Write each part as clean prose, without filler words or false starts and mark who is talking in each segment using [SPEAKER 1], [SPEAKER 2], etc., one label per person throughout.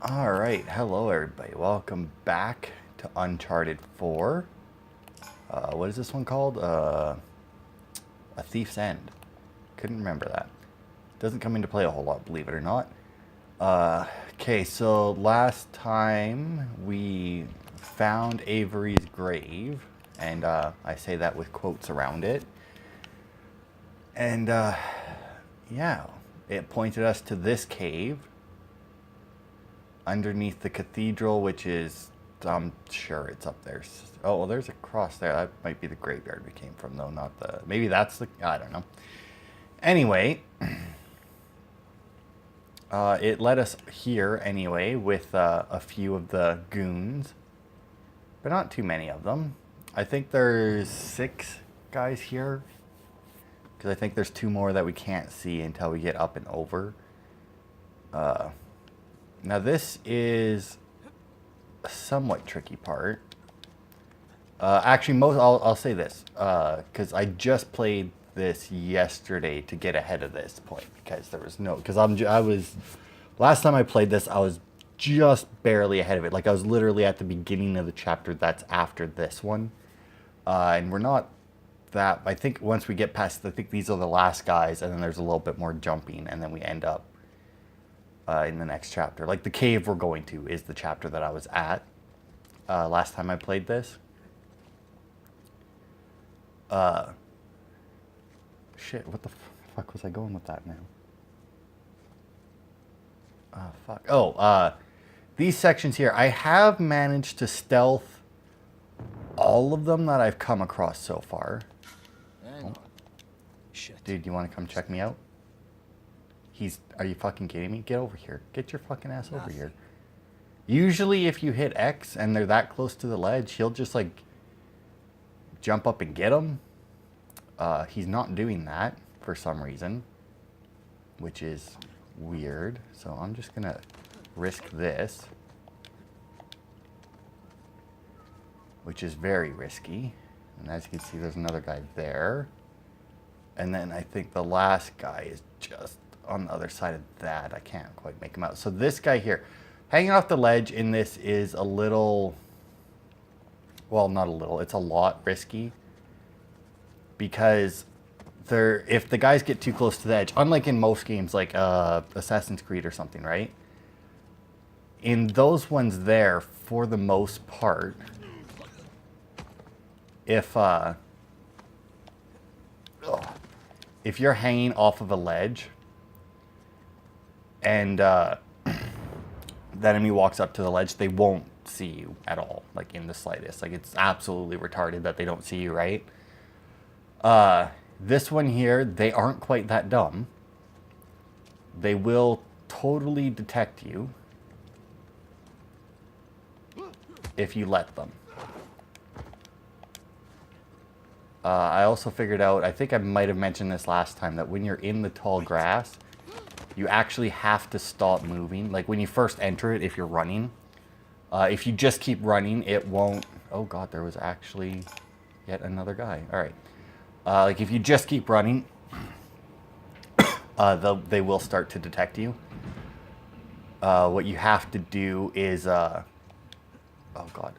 [SPEAKER 1] Alright, hello everybody. Welcome back to Uncharted 4. What is this one called? A Thief's End. Couldn't remember that. Doesn't come into play a whole lot, believe it or not. Okay, so last time we found Avery's grave, and I say that with quotes around it. And yeah, it pointed us to this cave underneath the cathedral, which is, I'm sure it's up there. Oh, well, there's a cross there. That might be the graveyard we came from, though, not the, maybe that's the, I don't know. Anyway, it led us here anyway with a few of the goons, but not too many of them. I think there's 6 guys here, because I think there's 2 more that we can't see until we get up and over. Now this is a somewhat tricky part. Actually, I'll say this, because I just played this yesterday to get ahead of this point, because there was no, because last time I played this, I was just barely ahead of it. Like I was literally at the beginning of the chapter that's after this one, and we're not that. I think once we get past, I think these are the last guys, and then there's a little bit more jumping, and then we end up in the next chapter. Like the cave we're going to is the chapter that I was at last time I played this. Shit, what the fuck was I going with that now? Fuck. Oh, these sections here, I have managed to stealth all of them that I've come across so far. Oh.
[SPEAKER 2] Shit.
[SPEAKER 1] Dude, you want to come check me out? Are you fucking kidding me? Get over here. Get your fucking ass over here. Usually if you hit X and they're that close to the ledge, he'll just like jump up and get them. He's not doing that for some reason, which is weird. So I'm just gonna risk this, which is very risky. And as you can see, there's another guy there. And then I think the last guy is just on the other side of that. I can't quite make him out. So this guy here, hanging off the ledge in this is a little, well, not a little, it's a lot risky. Because if the guys get too close to the edge, unlike in most games like Assassin's Creed or something, right? In those ones there, for the most part, if you're hanging off of a ledge and the enemy walks up to the ledge, they won't see you at all, like in the slightest. Like it's absolutely retarded that they don't see you, right? This one here, they aren't quite that dumb. They will totally detect you if you let them. I also figured out, I think I might have mentioned this last time, that when you're in the tall grass, you actually have to stop moving. Like when you first enter it, if you're running, if you just keep running, it won't. Oh God, there was actually yet another guy. All right. Like if you just keep running, they will start to detect you. What you have to do is, oh God.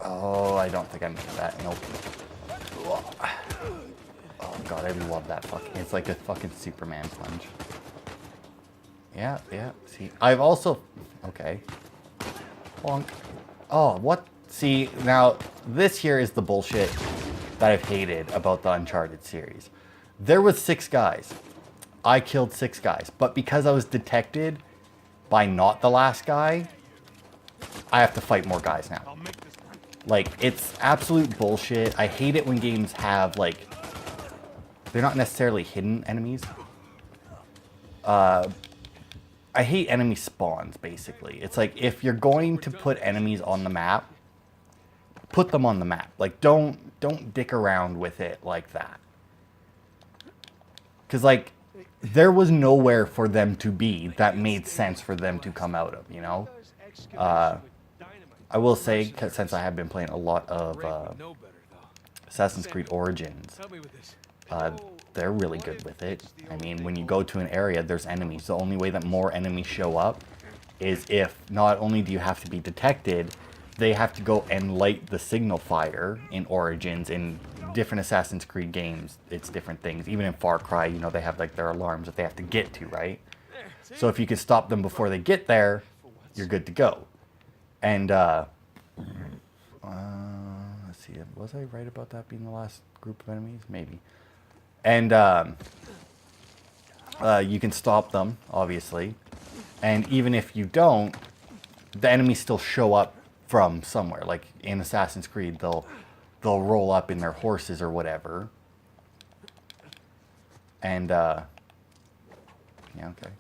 [SPEAKER 1] Oh, I don't think I made that. Nope. Oh God, I love that fucking. It's like a fucking Superman punch. Yeah, yeah. See, I've also. Okay. Bonk. Oh, what? See, now this here is the bullshit that I've hated about the Uncharted series. There was 6 guys. I killed 6 guys, but because I was detected by not the last guy, I have to fight more guys now. Like, it's absolute bullshit. I hate it when games have, like, they're not necessarily hidden enemies. I hate enemy spawns, basically. It's like, if you're going to put enemies on the map, put them on the map. Like, don't dick around with it like that. Because, like, there was nowhere for them to be that made sense for them to come out of, you know? I will say, since I have been playing a lot of Assassin's Creed Origins, they're really good with it. I mean, when you go to an area, there's enemies. The only way that more enemies show up is if not only do you have to be detected, they have to go and light the signal fire in Origins. In different Assassin's Creed games, it's different things. Even in Far Cry, you know, they have like their alarms that they have to get to, right? So if you can stop them before they get there, you're good to go. And let's see, was I right about that being the last group of enemies? Maybe. And you can stop them, obviously. And even if you don't, the enemies still show up from somewhere. Like in Assassin's Creed, they'll roll up in their horses or whatever. And yeah, okay.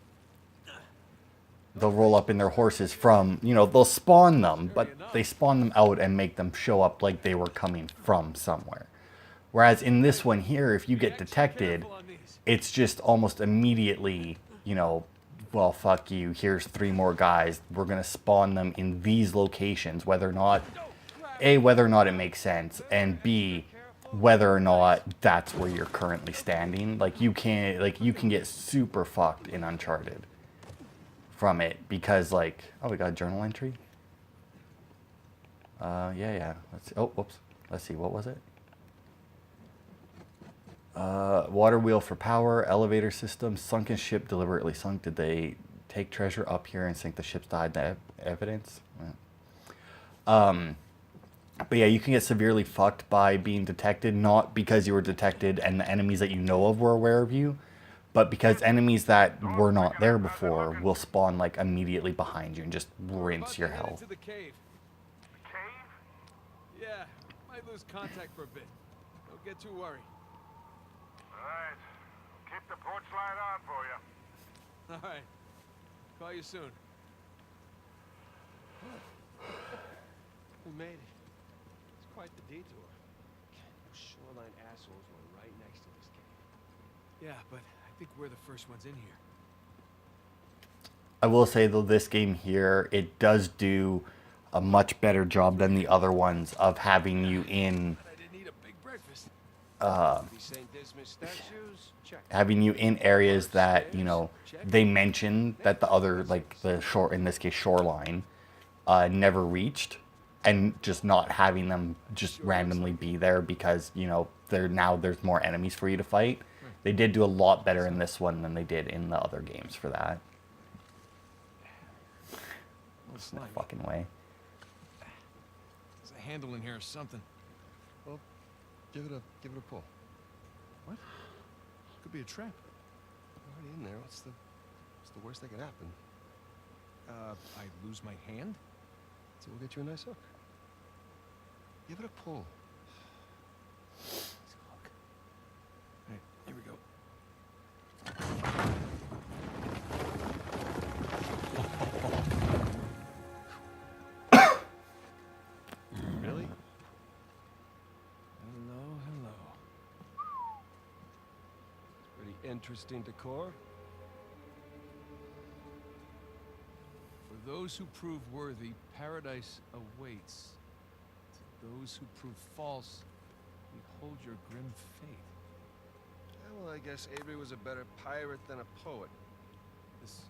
[SPEAKER 1] They'll roll up in their horses from, you know, they'll spawn them, but they spawn them out and make them show up like they were coming from somewhere. Whereas in this one here, if you get detected, it's just almost immediately, you know, well, fuck you, here's 3 more guys. We're going to spawn them in these locations, whether or not, A, whether or not it makes sense, and B, whether or not that's where you're currently standing. Like, you can get super fucked in Uncharted from it because, like, oh, we got a journal entry? Yeah. Let's see. Oh, whoops. Let's see, what was it? Water wheel for power, elevator system, sunken ship deliberately sunk. Did they take treasure up here and sink the ships to hide the evidence? But yeah, you can get severely fucked by being detected, not because you were detected and the enemies that you know of were aware of you, but because enemies that were not there before will spawn like immediately behind you and just rinse your health.
[SPEAKER 2] The cave? Yeah, might lose contact for a bit. Don't get too worried.
[SPEAKER 3] Alright. Keep the porch light on for you.
[SPEAKER 2] Alright. Call you soon.
[SPEAKER 4] We made it. It's quite the detour. Those shoreline assholes were right next to this cave.
[SPEAKER 2] Yeah, but I think we're the first ones in here.
[SPEAKER 1] I will say though, this game here, it does do a much better job than the other ones of having you in having you in areas that, you know, they mention that the other, like the shore, in this case shoreline, never reached, and just not having them just randomly be there because, you know, there's more enemies for you to fight. They did do a lot better in this one than they did in the other games for that. No fucking way.
[SPEAKER 2] There's a handle in here or something.
[SPEAKER 4] Well, give it a pull.
[SPEAKER 2] What? Could be a trap.
[SPEAKER 4] Already in there. What's the worst that could happen?
[SPEAKER 2] I lose my hand?
[SPEAKER 4] So we'll get you a nice hook. Give it a pull.
[SPEAKER 2] Let's hook. All right, here we go.
[SPEAKER 4] Really?
[SPEAKER 2] Hello.
[SPEAKER 4] It's pretty interesting decor.
[SPEAKER 2] For those who prove worthy, paradise awaits. To those who prove false, behold your grim fate.
[SPEAKER 4] Yeah, well, I guess Avery was a better pirate than a poet.
[SPEAKER 2] This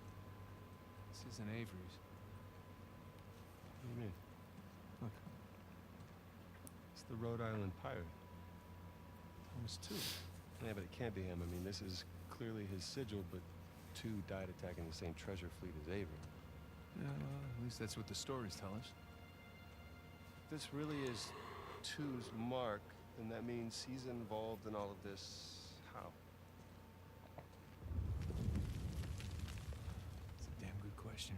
[SPEAKER 2] isn't Avery's.
[SPEAKER 4] What do you mean?
[SPEAKER 2] Look.
[SPEAKER 4] It's the Rhode Island pirate.
[SPEAKER 2] Thomas too.
[SPEAKER 4] Yeah, but it can't be him. I mean, this is clearly his sigil, but 2 died attacking the same treasure fleet as Avery.
[SPEAKER 2] Yeah, well, at least that's what the stories tell us.
[SPEAKER 4] If this really is 2's mark, then that means he's involved in all of this. How?
[SPEAKER 2] It's a damn good question.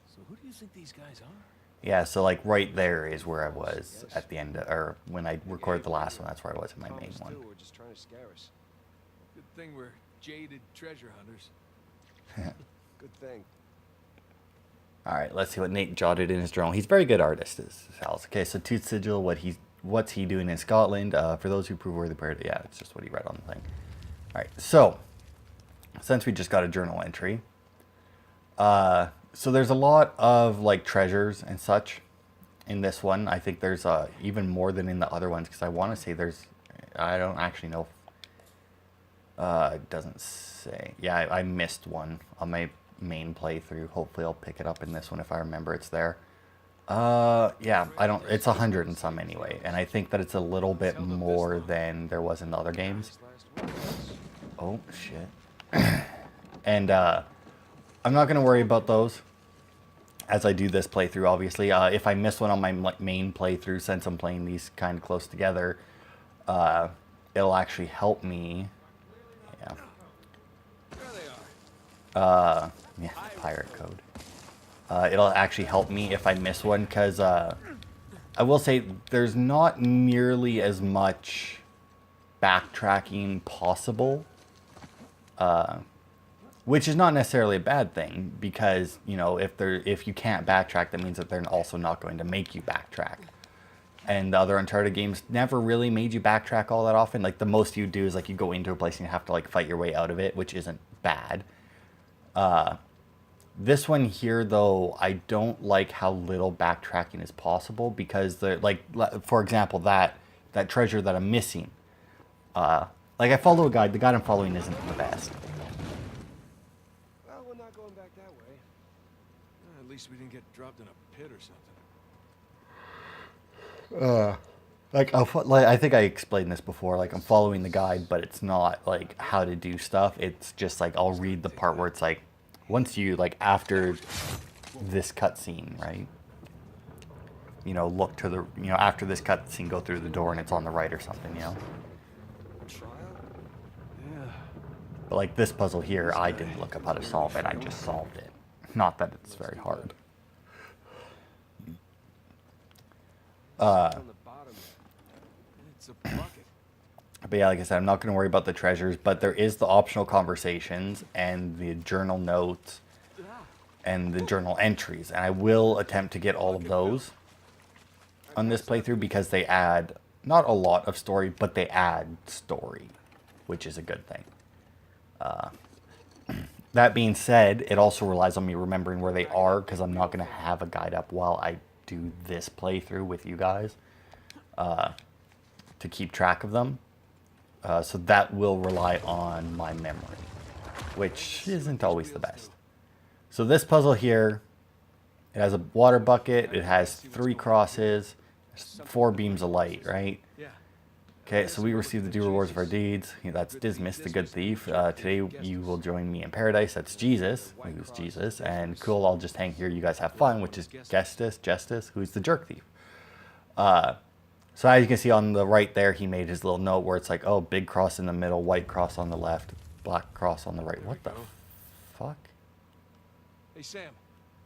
[SPEAKER 2] So who do you think these guys are?
[SPEAKER 1] Yeah, so like right there is where I was at the end, or when I recorded the last one, that's where I was in my main one.
[SPEAKER 4] We're just trying to scare us.
[SPEAKER 2] Good thing we're jaded treasure hunters.
[SPEAKER 4] Good thing.
[SPEAKER 1] All right, let's see what Nate jotted in his journal. He's a very good artist, is Hal's. Okay, so Tooth Sigil, what's he doing in Scotland? For those who prove worthy, yeah, it's just what he read on the thing. All right, so since we just got a journal entry, so there's a lot of like treasures and such in this one. I think there's even more than in the other ones, because I want to say there's I don't actually know. It doesn't say. Yeah, I missed one on my main playthrough. Hopefully I'll pick it up in this one if I remember it's there. Yeah, I don't, it's 100 and some anyway, and I think that it's a little bit more than there was in the other games. Oh, shit. And, I'm not gonna worry about those as I do this playthrough, obviously. If I miss one on my main playthrough, since I'm playing these kind of close together, it'll actually help me. Yeah. Yeah, pirate code. It'll actually help me if I miss one, because I will say there's not nearly as much backtracking possible, which is not necessarily a bad thing, because, you know, if you can't backtrack, that means that they're also not going to make you backtrack. And the other Uncharted games never really made you backtrack all that often. Like, the most you do is, like, you go into a place and you have to, like, fight your way out of it, which isn't bad. This one here, though, I don't like how little backtracking is possible, because, like, for example, that treasure that I'm missing. Like, I follow a guide. The guide I'm following isn't the best.
[SPEAKER 4] Well, we're not going back that way.
[SPEAKER 2] At least we didn't get dropped in a pit or something.
[SPEAKER 1] Like, I think I explained this before. Like, I'm following the guide, but it's not, like, how to do stuff. It's just, like, I'll read the part where it's, like, once you, like, after this cutscene, right? You know, look to the, you know, after this cutscene, go through the door and it's on the right or something, you know?
[SPEAKER 4] Trial?
[SPEAKER 2] Yeah.
[SPEAKER 1] But, like, this puzzle here, I didn't look up how to solve it. I just solved it. Not that it's very hard.
[SPEAKER 4] On the bottom.
[SPEAKER 2] It's a bucket.
[SPEAKER 1] But yeah, like I said, I'm not going to worry about the treasures, but there is the optional conversations and the journal notes and the journal entries. And I will attempt to get all of those on this playthrough, because they add, not a lot of story, but they add story, which is a good thing. That being said, it also relies on me remembering where they are, because I'm not going to have a guide up while I do this playthrough with you guys to keep track of them. So that will rely on my memory, which isn't always the best. So this puzzle here, it has a water bucket, it has 3 crosses, 4 beams of light, right? Okay, so we receive the due rewards of our deeds. That's Dismas, the good thief. Today you will join me in paradise. That's Jesus, who's Jesus. And cool, I'll just hang here. You guys have fun, which is Gestus, who's the jerk thief. So as you can see on the right there, he made his little note where it's like, oh, big cross in the middle, white cross on the left, black cross on the right. What the fuck?
[SPEAKER 2] Hey, Sam.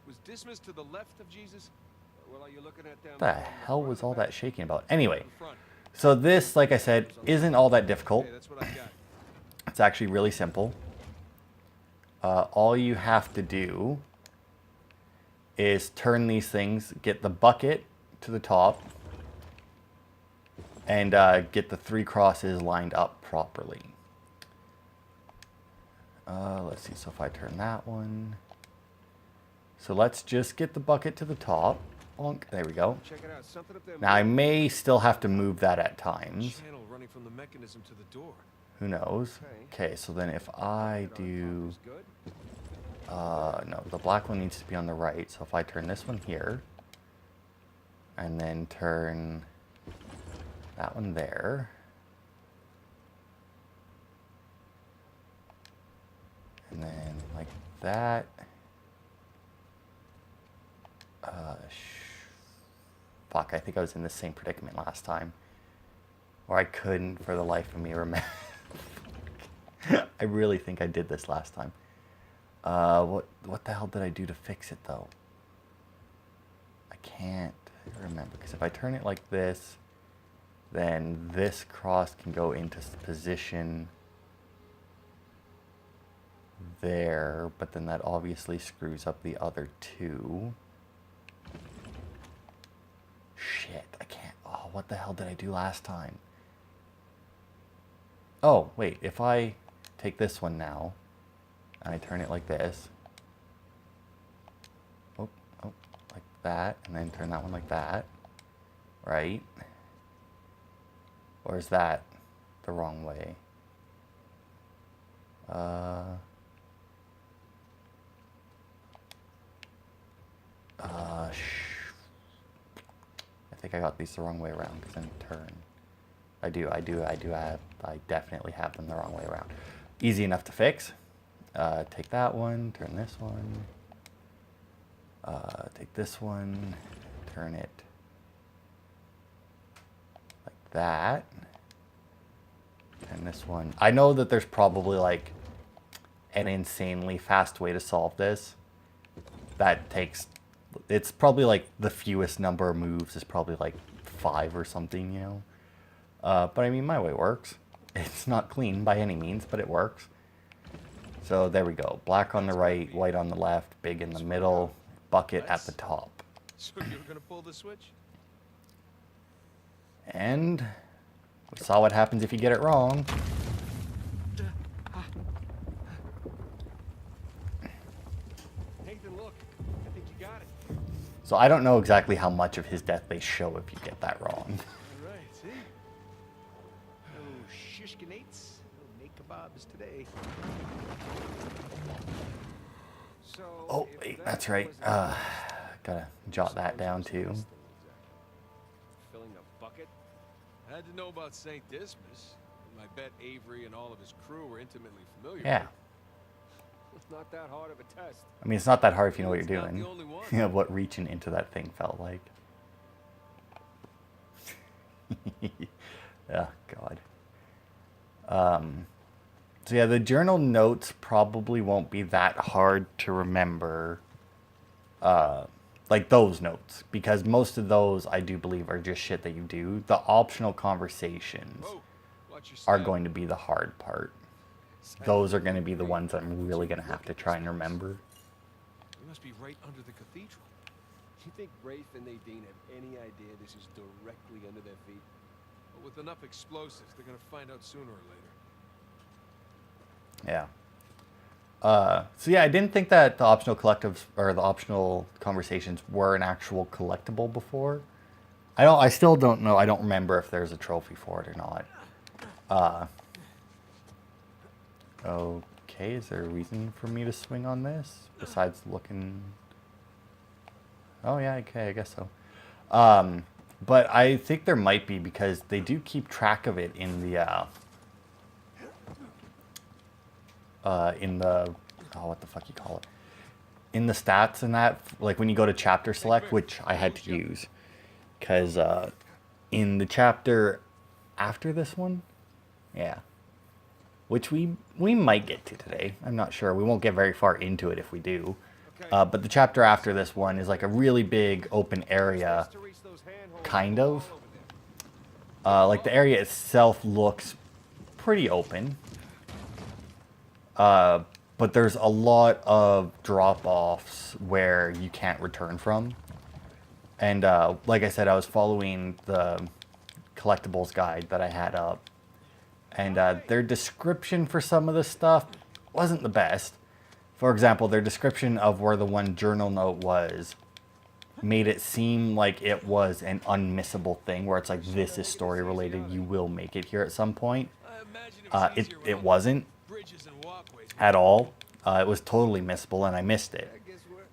[SPEAKER 2] Was Dismas to the left of Jesus?
[SPEAKER 4] Well, are you looking at them?
[SPEAKER 1] What the hell was all that shaking about? Anyway, so this, like I said, isn't all that difficult.
[SPEAKER 4] Hey, that's what I got.
[SPEAKER 1] It's actually really simple. All you have to do is turn these things, get the bucket to the top, and get the 3 crosses lined up properly. Let's see, so if I turn that one. So let's just get the bucket to the top. Bonk. There we go.
[SPEAKER 4] Check it out. Something up there.
[SPEAKER 1] Now I may still have to move that at times.
[SPEAKER 2] Channel running from the mechanism to the door.
[SPEAKER 1] Who knows? Okay, so then if I do... no, the black one needs to be on the right. So if I turn this one here, and then turn that one there, and then like that. Fuck, I think I was in the same predicament last time. Or I couldn't for the life of me remember. I really think I did this last time. What the hell did I do to fix it though? I can't remember, because if I turn it like this, then this cross can go into position there, but then that obviously screws up the other 2. Shit, I can't. Oh, what the hell did I do last time? Oh, wait, if I take this one now, and I turn it like this. Oh, like that, and then turn that one like that. Right? Or is that? the wrong way. I think I got these the wrong way around because then turn. I definitely have them the wrong way around. Easy enough to fix. Take that one, turn this one. Take this one, turn it like that. And this one. I know that there's probably like an insanely fast way to solve this. That takes, it's probably like the fewest number of moves is probably like 5 or something, you know. But I mean, my way works. It's not clean by any means, but it works. So there we go. Black on the right, white on the left, big in the middle, bucket at the top.
[SPEAKER 2] So you were gonna pull the switch?
[SPEAKER 1] And we saw what happens if you get it wrong.
[SPEAKER 4] Nathan, look. I think you got it.
[SPEAKER 1] So I don't know exactly how much of his death they show if you get that wrong.
[SPEAKER 4] All right, see? Oh, shishkinates. No make kebabs today. So,
[SPEAKER 1] Oh,
[SPEAKER 4] if
[SPEAKER 1] wait,
[SPEAKER 4] that
[SPEAKER 1] that's right.
[SPEAKER 4] was the-
[SPEAKER 1] Gotta jot that down too.
[SPEAKER 4] Filling a bucket?
[SPEAKER 2] I had to know about St. Dismas. I bet Avery and all of his crew were intimately familiar
[SPEAKER 1] Yeah.
[SPEAKER 2] with
[SPEAKER 4] It's not that hard of a test.
[SPEAKER 1] I mean, it's not that hard if you know what
[SPEAKER 2] It's
[SPEAKER 1] you're
[SPEAKER 2] not
[SPEAKER 1] doing.
[SPEAKER 2] the only one.
[SPEAKER 1] You know what reaching into that thing felt like. Oh, God. So yeah, the journal notes probably won't be that hard to remember. Like those notes, because most of those I do believe are just shit that you do. The optional conversations
[SPEAKER 2] Whoa, watch your
[SPEAKER 1] are
[SPEAKER 2] step.
[SPEAKER 1] going to be the hard part. Those are going to be the ones I'm really going to have to try and remember.
[SPEAKER 2] We must be right under the cathedral.
[SPEAKER 4] You think Rafe and Nadine have any idea this is directly under their feet?
[SPEAKER 2] But with enough explosives, they're gonna find out sooner or later.
[SPEAKER 1] Yeah. So yeah, I didn't think that the optional collectives or the optional conversations were an actual collectible before. I still don't know. I don't remember if there's a trophy for it or not. Okay, is there a reason for me to swing on this besides looking? Oh yeah, okay, I guess so. But I think there might be because they do keep track of it in the oh, what the fuck you call it? In the stats and that, like when you go to chapter select, which I had to use, because in the chapter after this one, yeah, which we might get to today. I'm not sure. We won't get very far into it if we do. But the chapter after this one is like a really big open area, kind of. Like the area itself looks pretty open. But there's a lot of drop-offs where you can't return from. And like I said, I was following the collectibles guide that I had up. And their description for some of the stuff wasn't the best. For example, their description of where the one journal note was made it seem like it was an unmissable thing, where it's like, this is story related, you will make it here at some point.
[SPEAKER 2] I imagine it was easier
[SPEAKER 1] It
[SPEAKER 2] without
[SPEAKER 1] wasn't
[SPEAKER 2] bridges and walkways.
[SPEAKER 1] at all. It was totally missable and I missed it.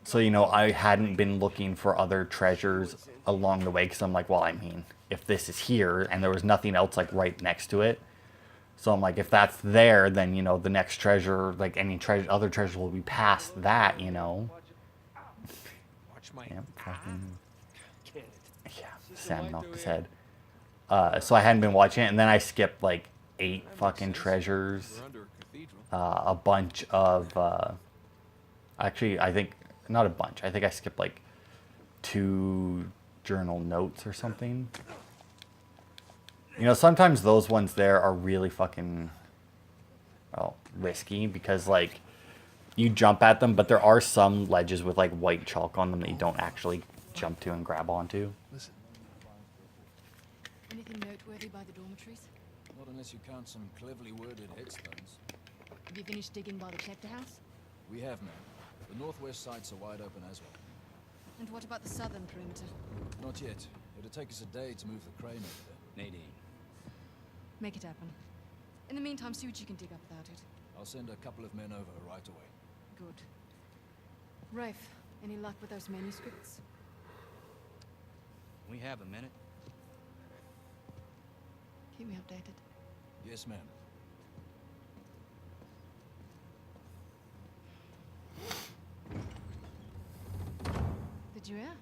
[SPEAKER 1] So, you know, I hadn't been looking for other treasures along the way because I'm like, well, I mean, if this is here and there was nothing else like right next to it. So I'm like, if that's there, then, you know, the next treasure, like any treasure, other treasure will be past that, you know.
[SPEAKER 2] Watch my
[SPEAKER 1] Yeah, fucking, yeah, Sam knocked his head. So I hadn't been watching it, and then I skipped like 8 fucking treasures.
[SPEAKER 2] We're under a cathedral.
[SPEAKER 1] A bunch of, actually, I think, not a bunch. I think I skipped like 2 journal notes or something. You know, sometimes those ones there are really fucking, well, risky because, like, you jump at them, but there are some ledges with, like, white chalk on them that you don't actually jump to and grab onto.
[SPEAKER 2] Listen.
[SPEAKER 5] Anything noteworthy by the dormitories?
[SPEAKER 6] Not unless you count some cleverly worded headstones.
[SPEAKER 5] Have you finished digging by the chapter house?
[SPEAKER 6] We have, ma'am. The northwest sites are wide open as well.
[SPEAKER 5] And what about the southern perimeter?
[SPEAKER 6] Not yet. It'll take us a day to move the crane over there.
[SPEAKER 7] Nadine,
[SPEAKER 5] Make it happen. In the meantime, see what you can dig up without it.
[SPEAKER 6] I'll send a couple of men over right away.
[SPEAKER 5] Good. Rafe, any luck with those manuscripts?
[SPEAKER 7] We have a minute.
[SPEAKER 5] Keep me updated.
[SPEAKER 6] Yes, ma'am.
[SPEAKER 5] Did you hear?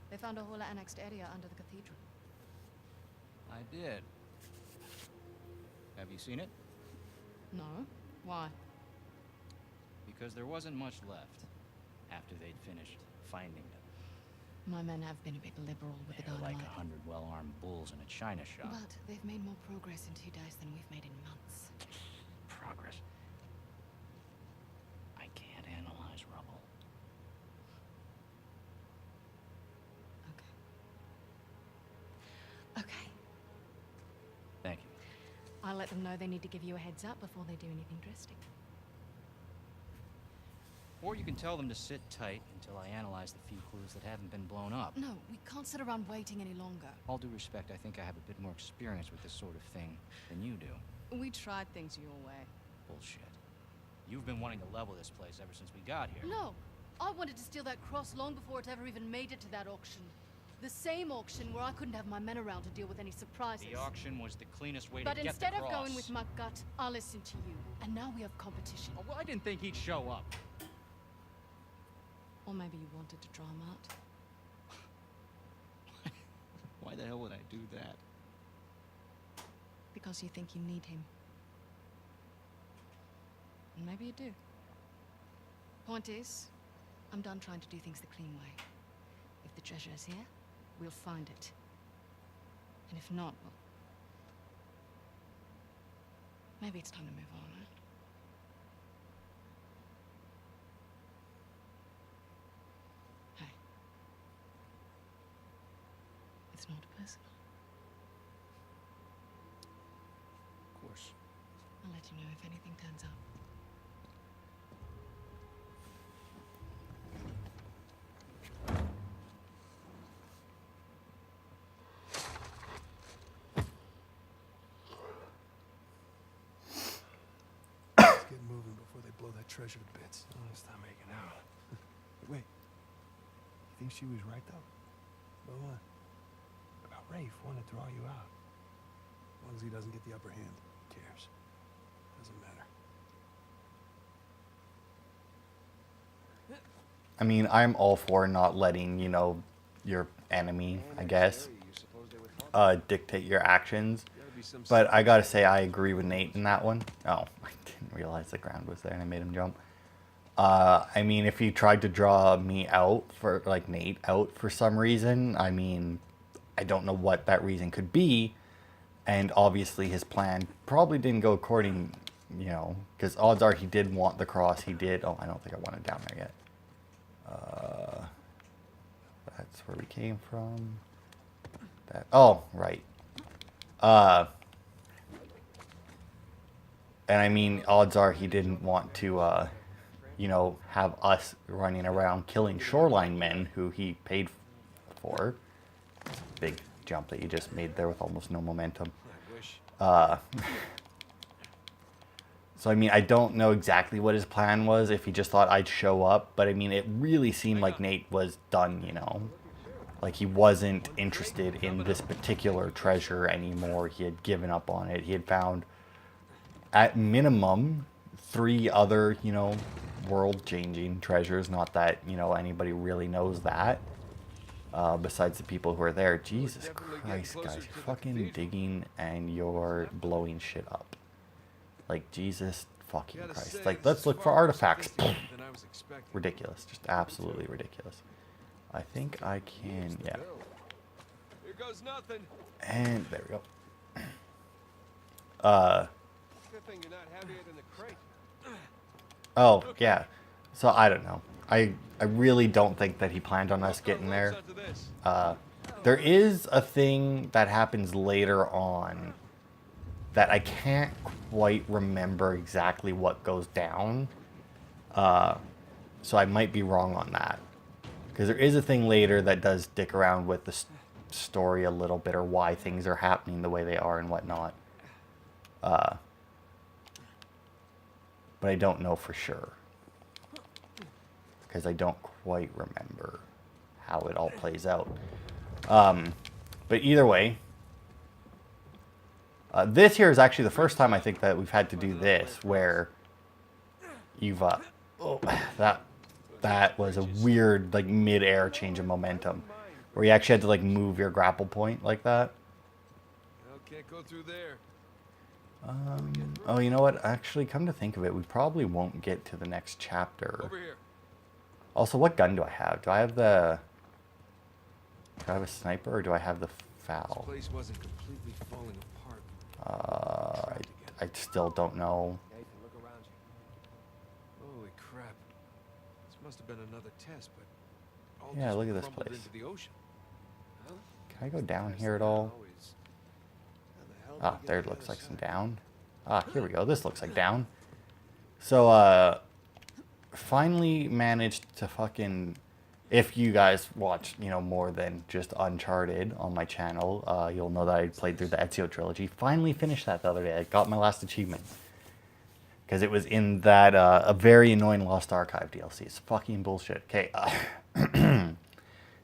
[SPEAKER 5] They found a whole annexed area under the cathedral.
[SPEAKER 7] I did. Have you seen it?
[SPEAKER 5] No? Why?
[SPEAKER 7] Because there wasn't much left after they'd finished finding it.
[SPEAKER 5] My men have been a bit liberal with the
[SPEAKER 7] They're like
[SPEAKER 5] dynamite.
[SPEAKER 7] 100 well-armed bulls in a china shop.
[SPEAKER 5] But they've made more progress in 2 days than we've made in months.
[SPEAKER 7] Progress. I can't analyze rubble.
[SPEAKER 5] Okay. Okay.
[SPEAKER 7] Thank you.
[SPEAKER 5] I'll let them know they need to give you a heads up before they do anything drastic.
[SPEAKER 7] Or you can tell them to sit tight until I analyze the few clues that haven't been blown up.
[SPEAKER 5] No, we can't sit around waiting any longer.
[SPEAKER 7] All due respect, I think I have a bit more experience with this sort of thing than you do.
[SPEAKER 5] We tried things your way.
[SPEAKER 7] Bullshit. You've been wanting to level this place ever since we got here.
[SPEAKER 5] No, I wanted to steal that cross long before it ever even made it to that auction. The same auction where I couldn't have my men around to deal with any surprises.
[SPEAKER 7] The auction was the cleanest way
[SPEAKER 5] But
[SPEAKER 7] to get the
[SPEAKER 5] instead of
[SPEAKER 7] cross.
[SPEAKER 5] going with my gut, I listened to you. And now we have competition.
[SPEAKER 7] Oh, well, I didn't think he'd show up.
[SPEAKER 5] Or maybe you wanted to draw him out.
[SPEAKER 7] Why the hell would I do that?
[SPEAKER 5] Because you think you need him. And maybe you do. Point is, I'm done trying to do things the clean way. If the treasure is here, we'll find it. And if not, well... maybe it's time to move on, right? Hey. It's not personal.
[SPEAKER 7] Of course.
[SPEAKER 5] I'll let you know if anything turns up.
[SPEAKER 4] Let's get moving before they blow that treasure to bits. Oh, stop making out. Wait. You think she was right, though? About what? About Rafe wanting to draw you out. As long as he doesn't get the upper hand, who cares? Doesn't matter.
[SPEAKER 1] I mean, I'm all for not letting, you know, your enemy, I guess, dictate your actions. But I gotta say, I agree with Nate in that one. Oh, I didn't realize the ground was there and I made him jump. I mean, if he tried to draw me out for, like, Nate out for some reason, I mean, I don't know what that reason could be. And obviously his plan probably didn't go according, you know, because odds are he did want the cross. He did. Oh, I don't think I want it down there yet. That's where we came from. That. Oh, right. And I mean, odds are he didn't want to, you know, have us running around killing shoreline men who he paid for. Big jump that you just made there with almost no momentum. So, I mean, I don't know exactly what his plan was, if he just thought I'd show up. But, I mean, it really seemed like Nate was done, you know. Like, he wasn't interested in this particular treasure anymore. He had given up on it. He had found, at minimum, 3 other, you know, world-changing treasures. Not that, you know, anybody really knows that. Besides the people who are there. Jesus Christ, guys. You're fucking digging and you're blowing shit up. Like, Jesus fucking Christ. Like, let's look for artifacts. Ridiculous. Just absolutely ridiculous. I think I can, yeah.
[SPEAKER 4] Here goes nothing.
[SPEAKER 1] And there we go.
[SPEAKER 4] Good thing you're not heavier than the crate.
[SPEAKER 1] Oh, yeah. So, I don't know. I really don't think that he planned on us getting there. There is a thing that happens later on that I can't quite remember exactly what goes down. So I might be wrong on that. Because there is a thing later that does dick around with the story a little bit, or why things are happening the way they are and whatnot. But I don't know for sure. Because I don't quite remember how it all plays out. But either way, this here is actually the first time I think that we've had to do this, where you've, oh, that was a weird, like, mid-air change of momentum, where you actually had to, like, move your grapple point like that.
[SPEAKER 2] No, can't go through there.
[SPEAKER 1] Oh, you know what? Actually, come to think of it, we probably won't get to the next chapter.
[SPEAKER 2] Over here.
[SPEAKER 1] Also, what gun do I have? Do I have the... Do I have a sniper, or do I have the FAL?
[SPEAKER 4] This place wasn't completely falling apart.
[SPEAKER 1] I still don't know.
[SPEAKER 4] Nathan, look around you. Holy crap. This must have been another test, but all
[SPEAKER 1] Yeah,
[SPEAKER 4] just
[SPEAKER 1] look at this
[SPEAKER 4] crumbled
[SPEAKER 1] place.
[SPEAKER 4] into the ocean. Huh?
[SPEAKER 1] Can I go down
[SPEAKER 4] Best
[SPEAKER 1] here at
[SPEAKER 4] thing
[SPEAKER 1] all?
[SPEAKER 4] now is, how the hell did
[SPEAKER 1] Ah,
[SPEAKER 4] we get
[SPEAKER 1] there
[SPEAKER 4] to
[SPEAKER 1] it
[SPEAKER 4] the
[SPEAKER 1] looks
[SPEAKER 4] other
[SPEAKER 1] like some
[SPEAKER 4] side?
[SPEAKER 1] down. Ah, here we go. This looks like down. So, finally managed to fucking... If you guys watch, you know, more than just Uncharted on my channel, you'll know that I played through the Ezio trilogy. Finally finished that the other day. I got my last achievement. Because it was in that, a very annoying Lost Archive DLC. It's fucking bullshit. Okay,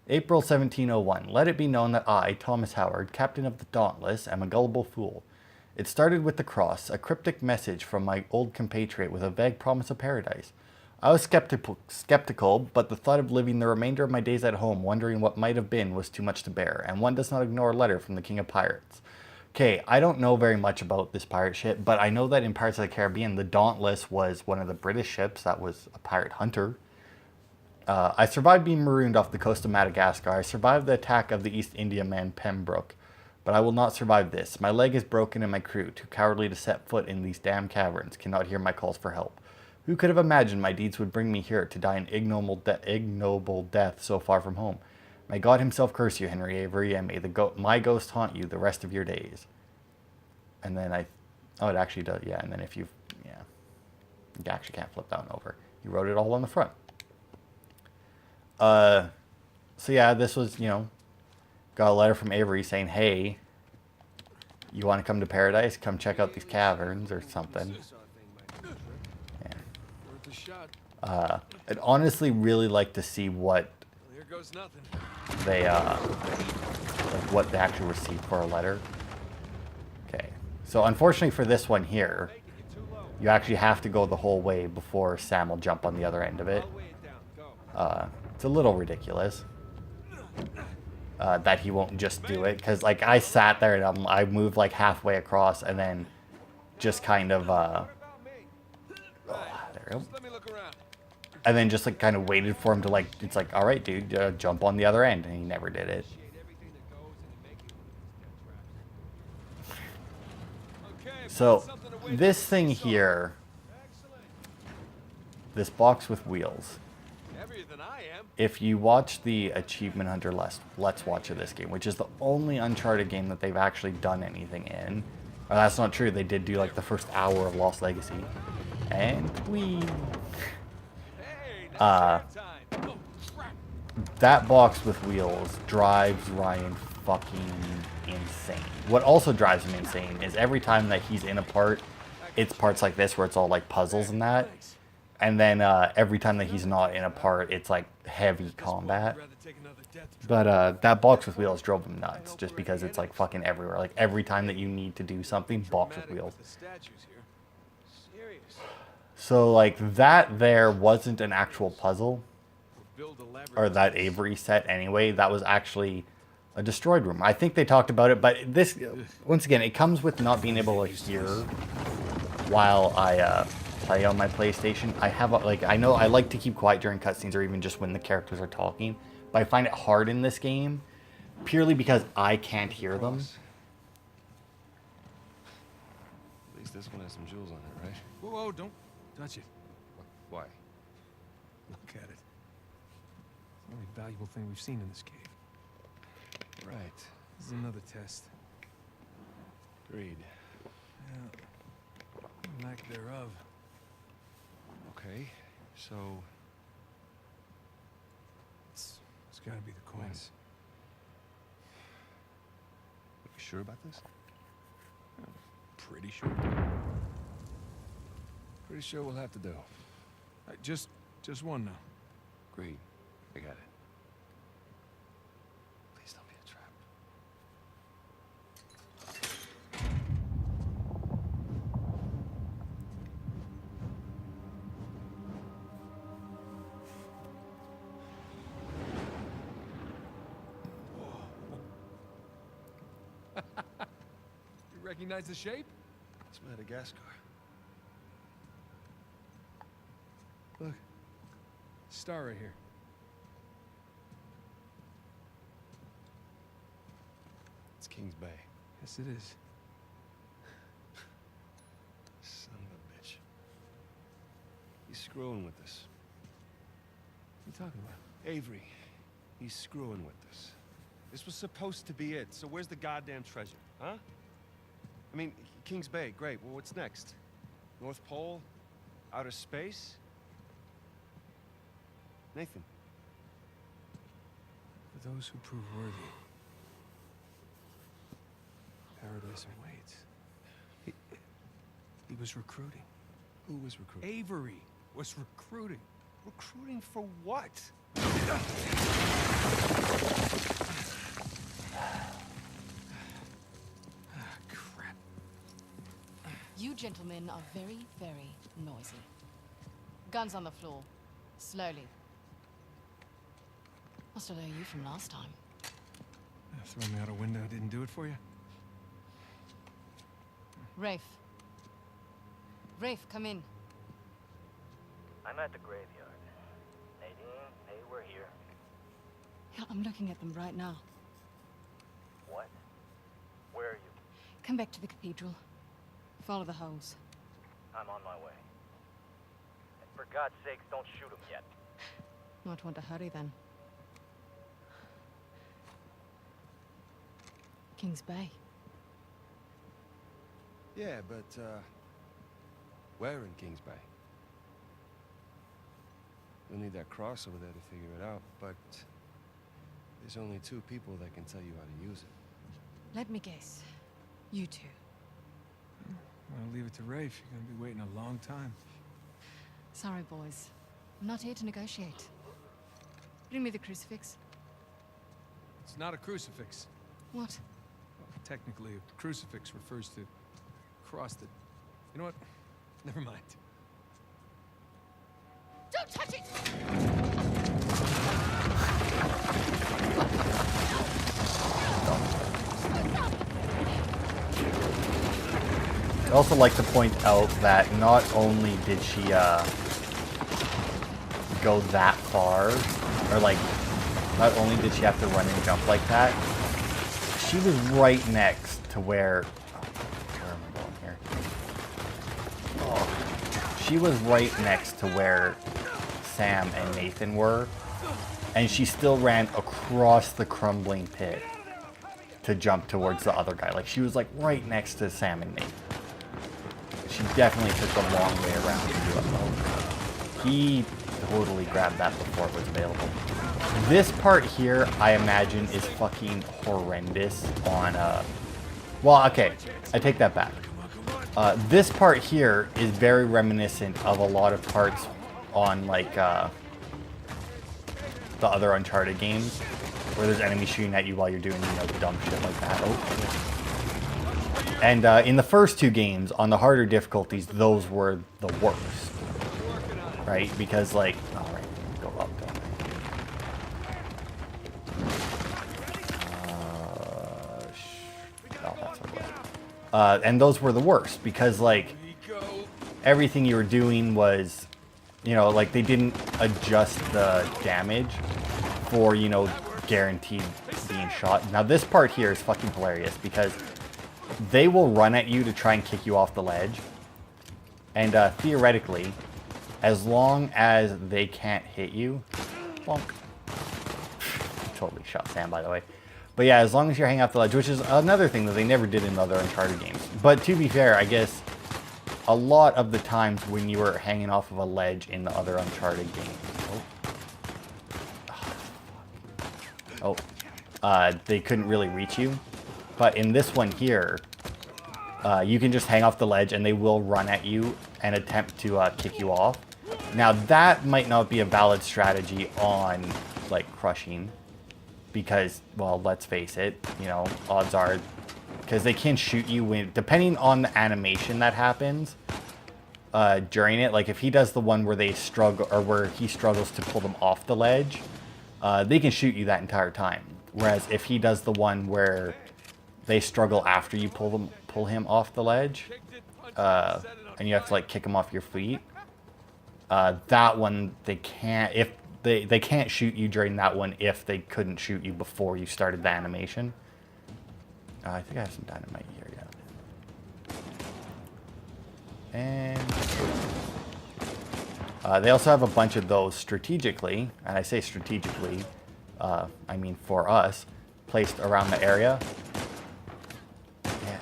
[SPEAKER 1] April 1701. Let it be known that I, Thomas Howard, captain of the Dauntless, am a gullible fool. It started with the cross, a cryptic message from my old compatriot with a vague promise of paradise. I was skeptical, but the thought of living the remainder of my days at home wondering what might have been was too much to bear, and one does not ignore a letter from the King of Pirates. Okay, I don't know very much about this pirate ship, but I know that in Pirates of the Caribbean, the Dauntless was one of the British ships that was a pirate hunter. I survived being marooned off the coast of Madagascar. I survived the attack of the East Indiaman Pembroke, but I will not survive this. My leg is broken and my crew, too cowardly to set foot in these damn caverns, cannot hear my calls for help. Who could have imagined my deeds would bring me here to die an ignoble death so far from home? May God himself curse you, Henry Avery, and may my ghost haunt you the rest of your days. And then oh, it actually does, yeah, and then if you actually can't flip that one over. You wrote it all on the front. So yeah, this was, you know, got a letter from Avery saying, hey, you want to come to paradise? Come check out these caverns or something.
[SPEAKER 2] Worth a shot.
[SPEAKER 1] I'd honestly really like to see what
[SPEAKER 2] Well, here goes nothing.
[SPEAKER 1] they, like what they actually received for a letter. Okay, so unfortunately for this one here, you actually have to go the whole way before Sam will jump on the other end of it. It's a little ridiculous that he won't just do it, because like I sat there and I moved like halfway across and then just kind of there we go.
[SPEAKER 2] Let me look around.
[SPEAKER 1] And then just like kind of waited for him to like, it's like, all right, dude, jump on the other end, and he never did it. So this thing here, this box with wheels,
[SPEAKER 2] Heavier than I am.
[SPEAKER 1] if you watch the Achievement Hunter Let's Watch of this game, which is the only Uncharted game that they've actually done anything in. That's not true. They did do like the first hour of Lost Legacy. And we... that box with wheels drives Ryan fucking insane. What also drives him insane is every time that he's in a part, it's parts like this where it's all like puzzles and that. And then every time that he's not in a part, it's like heavy combat. But that box with wheels drove him nuts just because it's like fucking everywhere. Like every time that you need to do something, box with wheels. So like that there wasn't an actual puzzle, or that Avery set anyway. That was actually a destroyed room. I think they talked about it, but this, once again, it comes with not being able to hear while I play on my PlayStation. I have like, I know I like to keep quiet during cutscenes or even just when the characters are talking, but I find it hard in this game purely because I can't hear them.
[SPEAKER 4] At least this one has some jewels on it, right?
[SPEAKER 2] Whoa, whoa, don't touch it.
[SPEAKER 4] Why?
[SPEAKER 2] Look at it. It's the only valuable thing we've seen in this cave.
[SPEAKER 4] Right.
[SPEAKER 2] This is another test.
[SPEAKER 4] Agreed.
[SPEAKER 2] Yeah. Lack thereof.
[SPEAKER 4] Okay, so...
[SPEAKER 2] It's gotta be the coins.
[SPEAKER 4] Are we sure about this? pretty sure? Pretty sure we'll have to do. Just one now.
[SPEAKER 3] Agreed. I got it. Please don't be a trap.
[SPEAKER 4] You recognize the shape?
[SPEAKER 3] It's Madagascar.
[SPEAKER 4] Look. Star right here.
[SPEAKER 3] It's Kings Bay.
[SPEAKER 4] Yes, it is.
[SPEAKER 3] Son of a bitch. He's screwing with us.
[SPEAKER 4] What are you talking about?
[SPEAKER 3] Avery. He's screwing with us. This was supposed to be it, so where's the goddamn treasure, huh? I mean, Kings Bay, great. Well, what's next? North Pole? Outer space? Nathan.
[SPEAKER 4] For those who prove worthy, paradise awaits. He was recruiting.
[SPEAKER 3] Who was recruiting?
[SPEAKER 4] Avery was recruiting.
[SPEAKER 3] Recruiting for what?
[SPEAKER 4] Crap.
[SPEAKER 5] You gentlemen are very, very noisy. Guns on the floor. Slowly. Must have known you from last time.
[SPEAKER 4] Throwing me out a window didn't do it for you?
[SPEAKER 5] Rafe. Rafe, come in.
[SPEAKER 8] I'm at the graveyard. Nadine, hey, we're here.
[SPEAKER 5] Yeah, I'm looking at them right now.
[SPEAKER 8] What? Where are you?
[SPEAKER 5] Come back to the cathedral. Follow the holes.
[SPEAKER 8] I'm on my way. And for God's sakes, don't shoot him yet.
[SPEAKER 5] Might want to hurry then. Kings Bay.
[SPEAKER 3] Yeah, but, where in Kings Bay? You'll need that cross over there to figure it out, but there's only 2 people that can tell you how to use it.
[SPEAKER 5] Let me guess. You two.
[SPEAKER 4] I'll leave it to Rafe. You're gonna be waiting a long time.
[SPEAKER 5] Sorry, boys. I'm not here to negotiate. Bring me the crucifix.
[SPEAKER 4] It's not a crucifix.
[SPEAKER 5] What?
[SPEAKER 4] Well, technically, a crucifix refers to a cross that... You know what? Never mind.
[SPEAKER 5] Don't touch it!
[SPEAKER 1] I'd also like to point out that not only did she go that far, or like, not only did she have to run and jump like that, she was right next to where, where am I going here? Oh, she was right next to where Sam and Nathan were, and she still ran across the crumbling pit to jump towards the other guy. Like, she was like right next to Sam and Nathan. She definitely took the long way around to do it. Oh, he totally grabbed that before it was available. This part here, I imagine, is fucking horrendous on, well, okay, I take that back. This part here is very reminiscent of a lot of parts on, like, the other Uncharted games, where there's enemies shooting at you while you're doing, you know, dumb shit like that. Oh. And in the first 2 games, on the harder difficulties, those were the worst. Right? Because, like, alright, go up, don't I? Oh, that's what it was. And those were the worst, because, like, everything you were doing was, you know, like, they didn't adjust the damage for, you know, guaranteed being shot. Now, this part here is fucking hilarious, because they will run at you to try and kick you off the ledge. And theoretically, as long as they can't hit you... Bonk. Totally shot Sam, by the way. But yeah, as long as you're hanging off the ledge, which is another thing that they never did in the other Uncharted games. But to be fair, I guess a lot of the times when you were hanging off of a ledge in the other Uncharted games... they couldn't really reach you. But in this one here, you can just hang off the ledge and they will run at you and attempt to kick you off. Now that might not be a valid strategy on like crushing because, well, let's face it, you know, odds are, because they can shoot you when, depending on the animation that happens during it. Like if he does the one where they struggle or where he struggles to pull them off the ledge, they can shoot you that entire time. Whereas if he does the one where they struggle after you pull him off the ledge, and you have to like kick him off your feet, that one they can't. If they can't shoot you during that one if they couldn't shoot you before you started the animation. I think I have some dynamite here, yeah. And they also have a bunch of those strategically, and I say strategically, I mean for us, placed around the area. Yeah.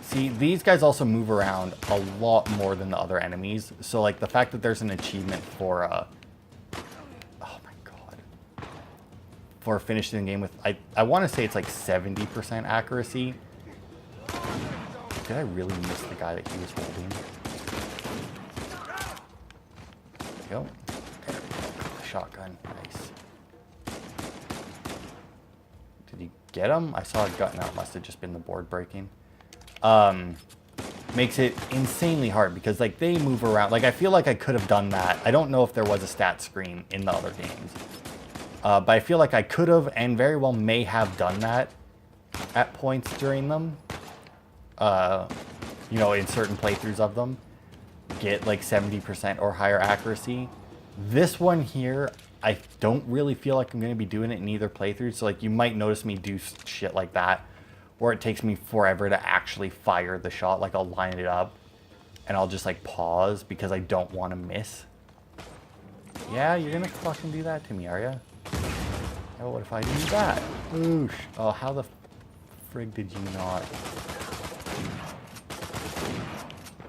[SPEAKER 1] See, these guys also move around a lot more than the other enemies. So like the fact that there's an achievement for, oh my god, for finishing the game with, I want to say it's like 70% accuracy. Did I really miss the guy that he was holding? There we go. There we go. Shotgun. Nice. Did you get him? I saw a gut. No, it must have just been the board breaking. Makes it insanely hard because like they move around. Like I feel like I could have done that. I don't know if there was a stat screen in the other games. But I feel like I could have and very well may have done that at points during them. You know, in certain playthroughs of them, get like 70% or higher accuracy. This one here, I don't really feel like I'm going to be doing it in either playthrough. So like you might notice me do shit like that, or it takes me forever to actually fire the shot. Like I'll line it up and I'll just like pause because I don't want to miss. Yeah, you're going to fucking do that to me, are you? Oh, what if I do that? Oosh. Oh, how the frig did you not?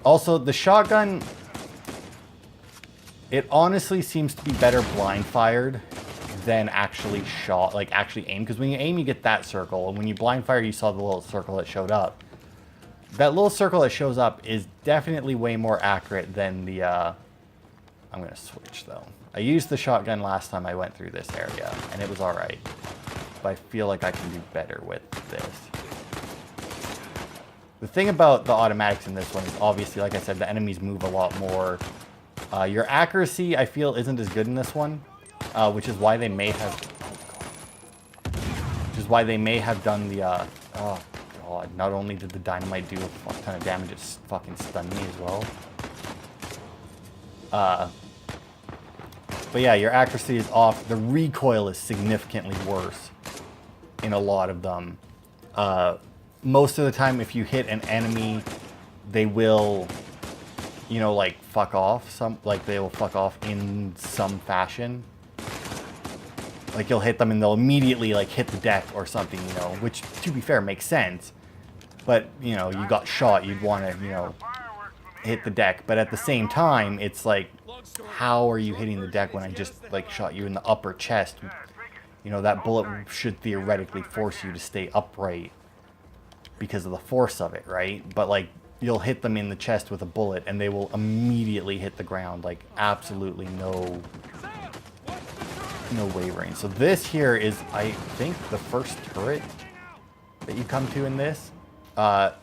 [SPEAKER 1] Also, the shotgun, it honestly seems to be better blind fired than actually shot, like actually aim. Because when you aim, you get that circle. And when you blind fire, you saw the little circle that showed up. That little circle that shows up is definitely way more accurate than the, I'm going to switch though. I used the shotgun last time I went through this area, and it was alright. But I feel like I can do better with this. The thing about the automatics in this one is obviously, like I said, the enemies move a lot more. Your accuracy, I feel, isn't as good in this one, which is why they may have... Which is why they may have done the... oh, God. Not only did the dynamite do a fuck ton of damage, it fucking stunned me as well. But yeah, your accuracy is off. The recoil is significantly worse in a lot of them. Most of the time, if you hit an enemy, they will, you know, like, fuck off. They will fuck off in some fashion. Like, you'll hit them and they'll immediately, like, hit the deck or something, you know, which, to be fair, makes sense. But, you know, you got shot, you'd want to, you know, hit the deck. But at the same time, it's like, how are you hitting the deck when I just, like, shot you in the upper chest? You know, that bullet should theoretically force you to stay upright because of the force of it, right? But, like, you'll hit them in the chest with a bullet and they will immediately hit the ground. Like, absolutely no wavering. So this here is, I think, the first turret that you come to in this.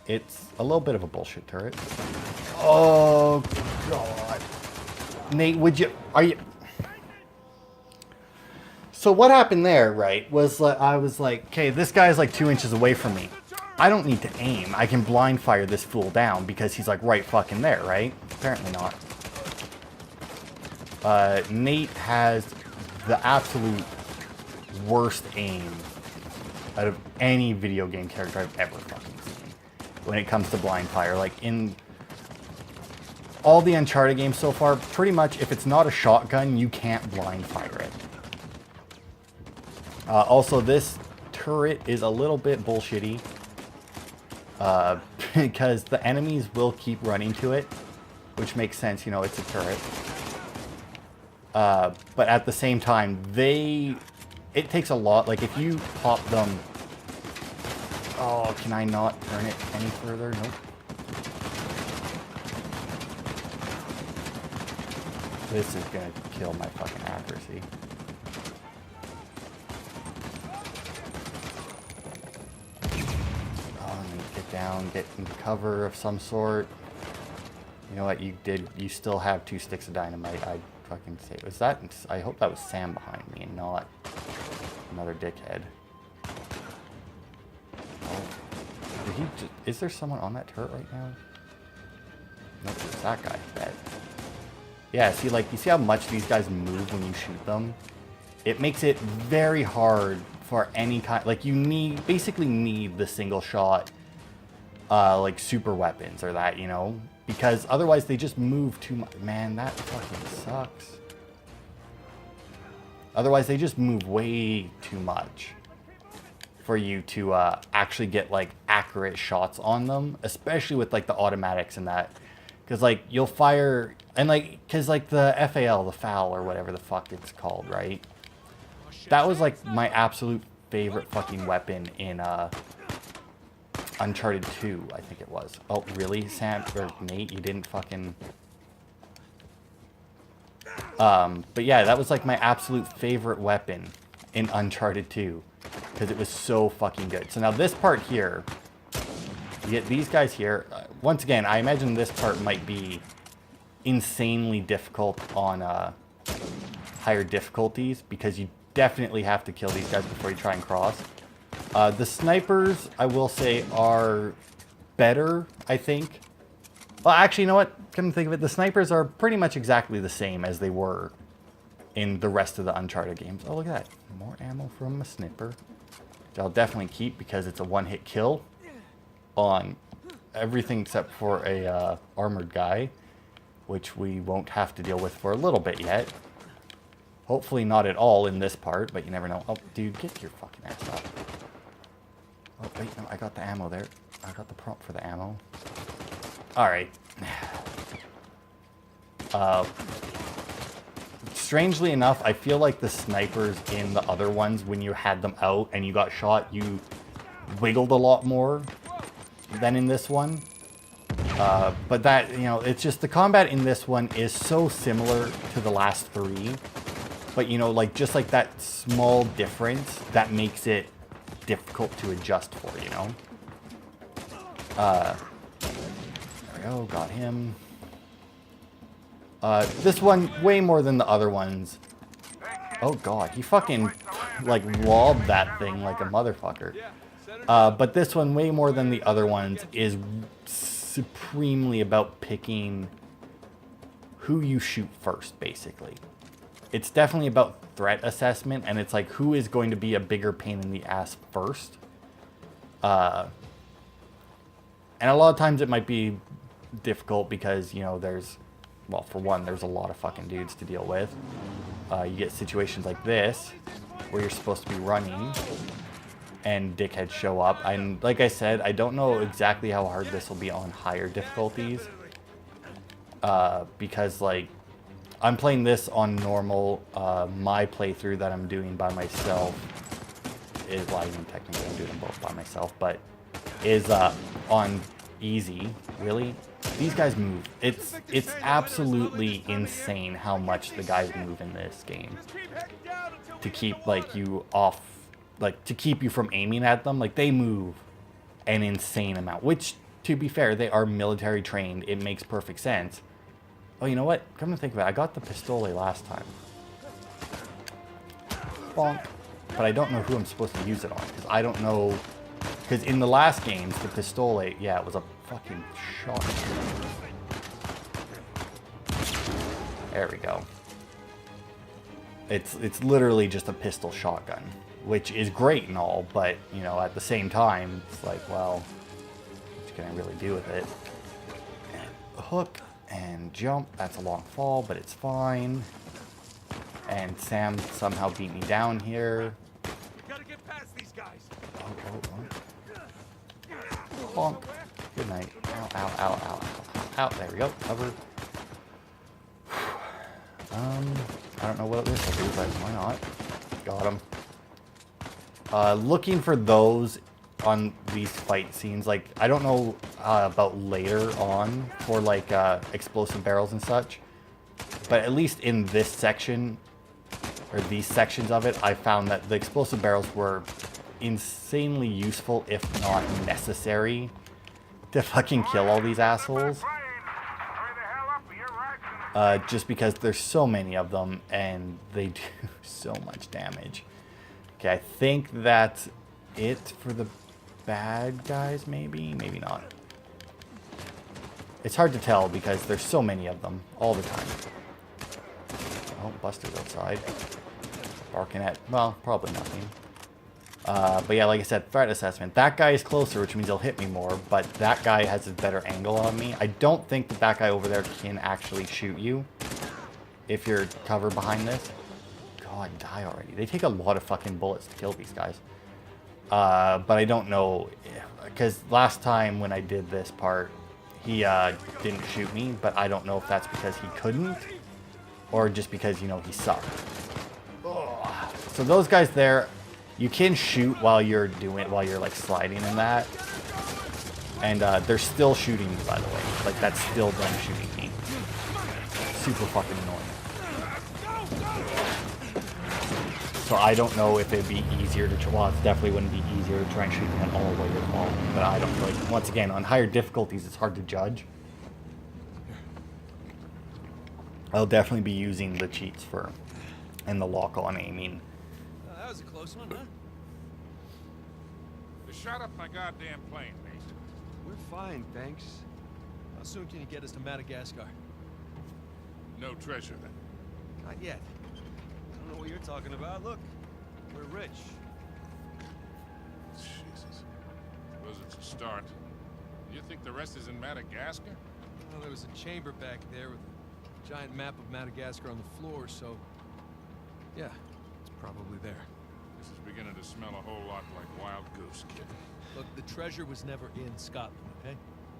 [SPEAKER 1] It's a little bit of a bullshit turret. Oh, God. Nate, are you... So what happened there, right, was like, I was like, okay, this guy's like 2 inches away from me. I don't need to aim. I can blind fire this fool down because he's like right fucking there, right? Apparently not. Nate has the absolute worst aim out of any video game character I've ever fucking seen when it comes to blind fire. Like, in all the Uncharted games so far, pretty much if it's not a shotgun, you can't blind fire it. Also, this turret is a little bit bullshitty because the enemies will keep running to it, which makes sense, you know, it's a turret. But at the same time, it takes a lot. Like, if you pop them... Oh, can I not turn it any further? Nope. This is gonna kill my fucking accuracy. Oh, I need to get down, get into cover of some sort. You know what, you still have 2 sticks of dynamite. I fucking say, was that, I hope that was Sam behind me and not another dickhead. Oh, did he just, is there someone on that turret right now? Nope, it's that guy, I bet. Yeah, see, like, you see how much these guys move when you shoot them? It makes it very hard for any kind, like, you basically need the single shot, like, super weapons or that, you know? Because otherwise they just move too much. Man, that fucking sucks. Otherwise they just move way too much for you to actually get, like, accurate shots on them, especially with, like, the automatics and that. Because, like, you'll fire, and, like, because, like, the FAL, the FAL, or whatever the fuck it's called, right? That was, like, my absolute favorite fucking weapon in Uncharted 2, I think it was. Oh, really, Sam, or Nate, you didn't fucking... but yeah, that was, like, my absolute favorite weapon in Uncharted 2. Because it was so fucking good. So now this part here, you get these guys here. Once again, I imagine this part might be insanely difficult on higher difficulties because you definitely have to kill these guys before you try and cross. The snipers, I will say, are better, I think. Well, actually, you know what? Come to think of it, the snipers are pretty much exactly the same as they were in the rest of the Uncharted games. Oh, look at that. More ammo from a sniper. Which I'll definitely keep because it's a one-hit kill on everything except for a armored guy, which we won't have to deal with for a little bit yet. Hopefully not at all in this part, but you never know. Oh, dude, get your fucking ass up. Oh, wait, no, I got the ammo there. I got the prompt for the ammo. Alright. Strangely enough, I feel like the snipers in the other ones, when you had them out and you got shot, you wiggled a lot more than in this one. But that, you know, it's just the combat in this one is so similar to the last 3. But, you know, like, just like that small difference that makes it difficult to adjust for, you know? There we go, got him. This one, way more than the other ones. Oh god, he fucking, like, lobbed that thing like a motherfucker. But this one, way more than the other ones, is supremely about picking who you shoot first, basically. It's definitely about threat assessment, and it's like, who is going to be a bigger pain in the ass first? And a lot of times it might be difficult because, you know, there's... Well, for one, there's a lot of fucking dudes to deal with. You get situations like this, where you're supposed to be running, and dickheads show up. And like I said, I don't know exactly how hard this will be on higher difficulties. Because, like, I'm playing this on normal. My playthrough that I'm doing by myself is, well, even technically I'm doing them both by myself, but is on easy. Really? These guys move. It's absolutely insane how much the guys move in this game. To keep, like, you off, like, to keep you from aiming at them. Like, they move an insane amount, which, to be fair, they are military trained. It makes perfect sense. Oh, you know what? Come to think of it, I got the pistole last time. Bonk. But I don't know who I'm supposed to use it on, because I don't know... Because in the last games, the pistole, yeah, it was a fucking shot. There we go. It's literally just a pistol shotgun, which is great and all, but, you know, at the same time, it's like, well, what can I really do with it? And hook and jump. That's a long fall, but it's fine. And Sam somehow beat me down here.
[SPEAKER 3] We gotta get past these guys.
[SPEAKER 1] Oh. Bonk. Good night. Ow, ow, ow, ow, ow, ow. There we go. Cover. I don't know what this will do, but why not? Got him. Looking for those on these fight scenes. Like, I don't know about later on for, like, explosive barrels and such. But at least in this section, or these sections of it, I found that the explosive barrels were insanely useful, if not necessary, to fucking kill all these assholes. Just because there's so many of them, and they do so much damage. Okay, I think that's it for the bad guys, maybe? Maybe not. It's hard to tell because there's so many of them all the time. Oh, Buster's outside. Barking at, well, probably nothing. But yeah, like I said, threat assessment. That guy is closer, which means he'll hit me more, but that guy has a better angle on me. I don't think that that guy over there can actually shoot you if you're covered behind this. God, die already. They take a lot of fucking bullets to kill these guys. But I don't know, because last time when I did this part, he didn't shoot me, but I don't know if that's because he couldn't, or just because, you know, he sucked. Ugh. So those guys there, you can shoot while you're like sliding in that, and they're still shooting me, by the way. Like, that's still them shooting me. Super fucking annoying. So I don't know if it'd be easier to well, it definitely wouldn't be easier to try and shoot them all the way as well. But I don't like, once again, on higher difficulties, it's hard to judge. I'll definitely be using the cheats and the lock on aiming.
[SPEAKER 2] That was a close one, huh?
[SPEAKER 9] They shot up my goddamn plane, mate.
[SPEAKER 3] We're fine, thanks.
[SPEAKER 4] How soon can you get us to Madagascar?
[SPEAKER 9] No treasure, then.
[SPEAKER 3] Not yet. I don't know what you're talking about. Look, we're rich.
[SPEAKER 9] Jesus. Suppose it's a start. You think the rest is in Madagascar?
[SPEAKER 4] Well, there was a chamber back there with a giant map of Madagascar on the floor, so... yeah, it's probably there.
[SPEAKER 9] This is beginning to smell a whole lot like Wild Goose, kid.
[SPEAKER 4] Look, the treasure was never in Scotland, okay?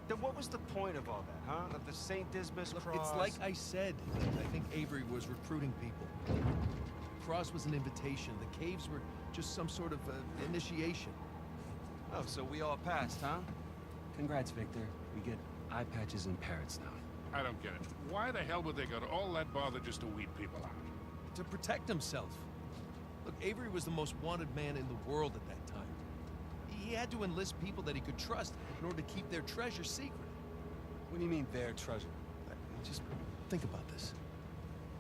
[SPEAKER 3] Then what was the point of all that, huh? Of the St. Dismas
[SPEAKER 4] Look,
[SPEAKER 3] cross?
[SPEAKER 4] it's like I said. I think Avery was recruiting people. The cross was an invitation. The caves were just some sort of initiation.
[SPEAKER 3] Oh, so we all passed, huh? Congrats, Victor. We get eye patches and parrots now.
[SPEAKER 9] I don't get it. Why the hell would they go to all that bother just to weed people out?
[SPEAKER 4] To protect himself. Look, Avery was the most wanted man in the world at that time. He had to enlist people that he could trust in order to keep their treasure secret.
[SPEAKER 3] What do you mean, their treasure?
[SPEAKER 4] Just think about this.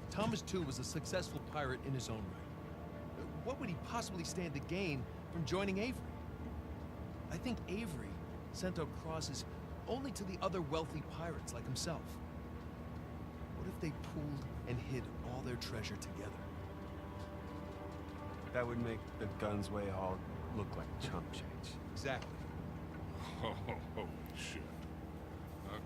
[SPEAKER 4] Thomas, too, was a successful pirate in his own right. What would he possibly stand to gain from joining Avery? I think Avery sent out crosses only to the other wealthy pirates like himself. What if they pooled and hid all their treasure together?
[SPEAKER 3] That would make the Gunsway haul look like chump change.
[SPEAKER 4] Exactly.
[SPEAKER 9] Oh, holy shit.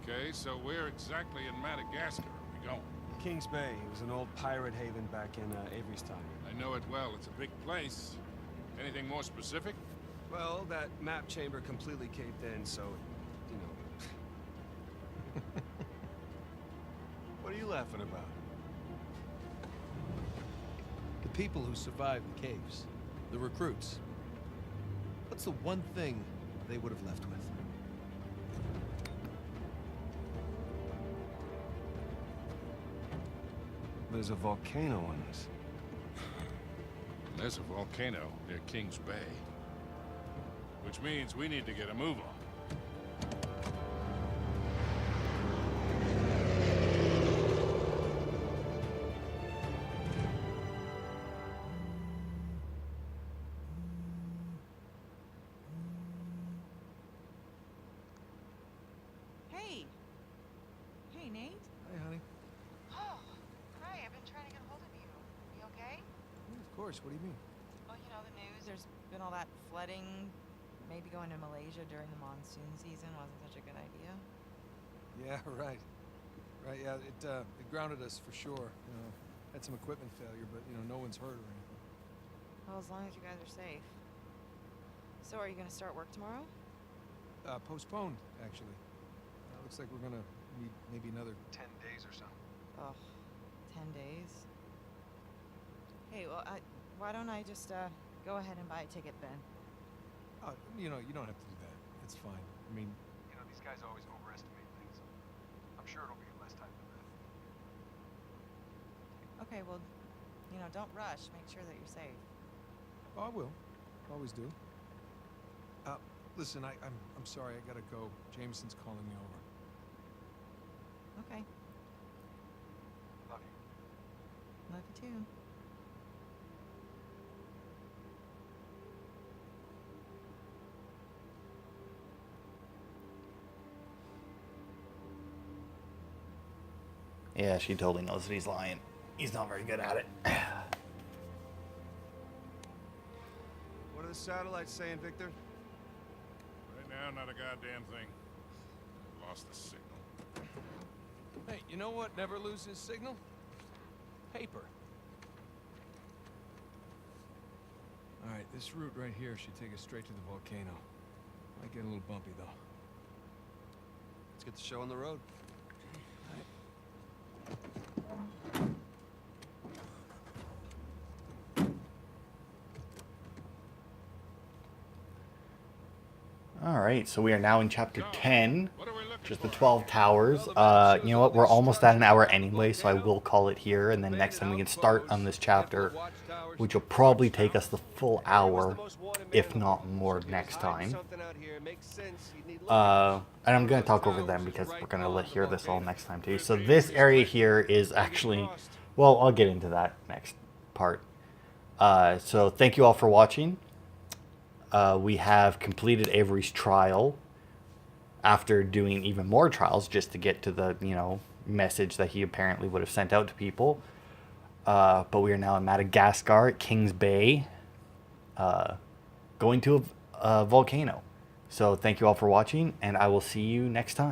[SPEAKER 9] Okay, so where exactly in Madagascar are we going?
[SPEAKER 3] Kings Bay. It was an old pirate haven back in Avery's time.
[SPEAKER 9] I know it well. It's a big place. Anything more specific?
[SPEAKER 3] Well, that map chamber completely caved in, so, you know. What are you laughing about?
[SPEAKER 4] The people who survived the caves, the recruits. What's the one thing they would have left with?
[SPEAKER 3] There's a volcano on this.
[SPEAKER 9] There's a volcano near Kings Bay. Which means we need to get a move on.
[SPEAKER 10] Hey. Hey, Nate.
[SPEAKER 4] Hey, honey.
[SPEAKER 10] Oh, hi. I've been trying to get a hold of you. You okay?
[SPEAKER 4] Yeah, of course. What do you mean?
[SPEAKER 10] Well, you know, the news, there's been all that flooding. Maybe going to Malaysia during the monsoon season wasn't such a good idea.
[SPEAKER 4] Yeah, right. Right, yeah, it grounded us for sure. You know, had some equipment failure, but, you know, no one's hurt or anything.
[SPEAKER 10] Well, as long as you guys are safe. So are you going to start work tomorrow?
[SPEAKER 4] Postponed, actually. Looks like we're gonna need maybe another 10 days or so.
[SPEAKER 10] Ugh, 10 days. Hey, well, why don't I just go ahead and buy a ticket then?
[SPEAKER 4] You know, you don't have to do that. It's fine. I mean, you know, these guys always overestimate things. I'm sure it'll be less time than that.
[SPEAKER 10] Okay, well, you know, don't rush. Make sure that you're safe.
[SPEAKER 4] Oh, I will. Always do. Listen, I'm sorry. I gotta go. Jameson's calling me over.
[SPEAKER 10] Okay.
[SPEAKER 4] Love you.
[SPEAKER 10] Love you too.
[SPEAKER 1] Yeah, she totally knows that he's lying. He's not very good at it.
[SPEAKER 3] What are the satellites saying, Victor?
[SPEAKER 9] Right now, not a goddamn thing. Lost the signal.
[SPEAKER 2] Hey, you know what never loses signal? Paper. All right, this route right here should take us straight to the volcano. Might get a little bumpy, though.
[SPEAKER 3] Let's get the show on the road.
[SPEAKER 1] All right, so we are now in chapter 10,
[SPEAKER 9] What are we looking
[SPEAKER 1] which is the
[SPEAKER 9] for?
[SPEAKER 1] 12 Towers. You know what? We're almost at an hour anyway, so I will call it here, and then next time we can start on this chapter, which will probably take us the full hour, if not more, next time. And I'm going to talk over them because we're going to hear this all next time too. So this area here is actually, well, I'll get into that next part. So thank you all for watching. We have completed Avery's trial after doing even more trials just to get to the, you know, message that he apparently would have sent out to people. But we are now in Madagascar at Kings Bay, going to a volcano. So thank you all for watching, and I will see you next time.